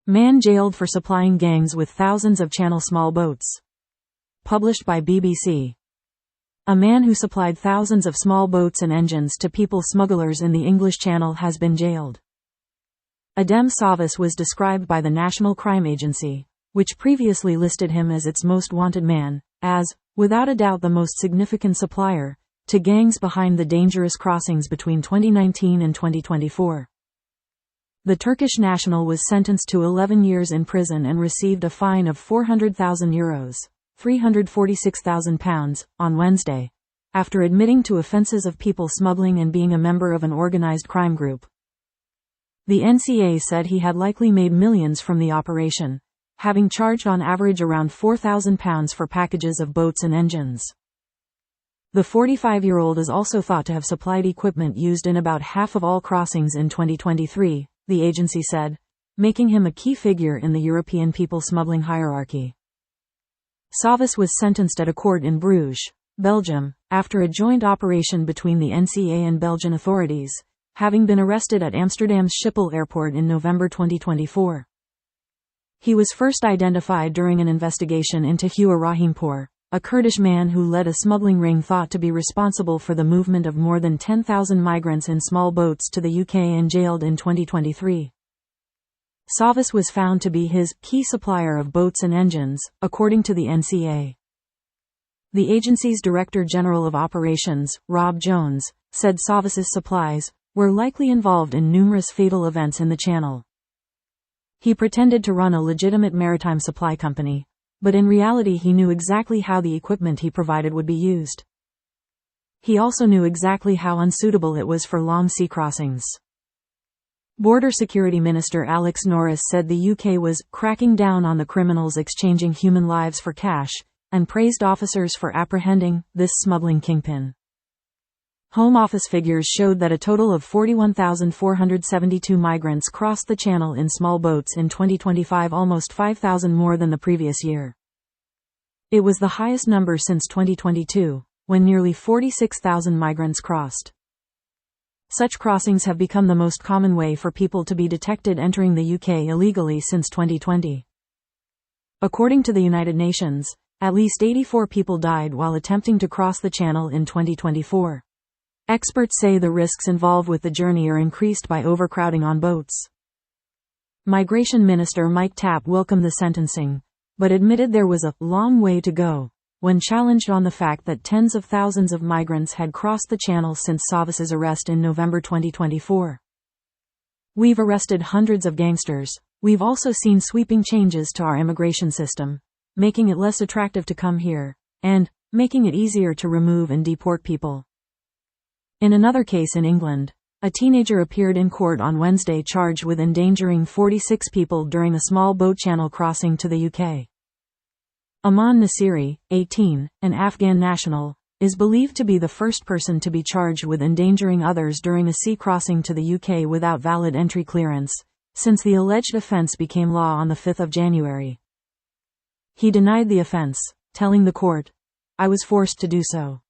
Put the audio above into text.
Man jailed for supplying gangs with thousands of Channel small boats. Published by BBC. A man who supplied thousands of small boats and engines to people smugglers in the English Channel has been jailed. Adem Savas was described by the National Crime Agency, which previously listed him as its most wanted man, as, without a doubt, the most significant supplier to gangs behind the dangerous crossings between 2019 and 2024. The Turkish national was sentenced to 11 years in prison and received a fine of €400,000, £346,000, on Wednesday, after admitting to offences of people smuggling and being a member of an organized crime group. The NCA said he had likely made millions from the operation, having charged on average around £4,000 for packages of boats and engines. The 45-year-old is also thought to have supplied equipment used in about half of all crossings in 2023, the agency said, making him a key figure in the European people smuggling hierarchy. Savas was sentenced at a court in Bruges, Belgium, after a joint operation between the NCA and Belgian authorities, having been arrested at Amsterdam's Schiphol airport in November 2024. He was first identified during an investigation into Hua Rahimpour, a Kurdish man who led a smuggling ring thought to be responsible for the movement of more than 10,000 migrants in small boats to the UK and jailed in 2023. Savas was found to be his key supplier of boats and engines, according to the NCA. The agency's Director General of Operations, Rob Jones, said Savas's supplies were likely involved in numerous fatal events in the Channel. He pretended to run a legitimate maritime supply company, but in reality he knew exactly how the equipment he provided would be used. He also knew exactly how unsuitable it was for long sea crossings. Border Security Minister Alex Norris said the UK was cracking down on the criminals exchanging human lives for cash, and praised officers for apprehending this smuggling kingpin. Home Office figures showed that a total of 41,472 migrants crossed the Channel in small boats in 2025, almost 5,000 more than the previous year. It was the highest number since 2022, when nearly 46,000 migrants crossed. Such crossings have become the most common way for people to be detected entering the UK illegally since 2020. According to the United Nations, at least 84 people died while attempting to cross the Channel in 2024. Experts say the risks involved with the journey are increased by overcrowding on boats. Migration Minister Mike Tapp welcomed the sentencing, but admitted there was a long way to go, when challenged on the fact that tens of thousands of migrants had crossed the Channel since Savas's arrest in November 2024. "We've arrested hundreds of gangsters. We've also seen sweeping changes to our immigration system, making it less attractive to come here, and making it easier to remove and deport people." In another case in England, a teenager appeared in court on Wednesday charged with endangering 46 people during a small boat Channel crossing to the UK. Aman Nasiri, 18, an Afghan national, is believed to be the first person to be charged with endangering others during a sea crossing to the UK without valid entry clearance, since the alleged offence became law on the 5th of January. He denied the offence, telling the court, "I was forced to do so."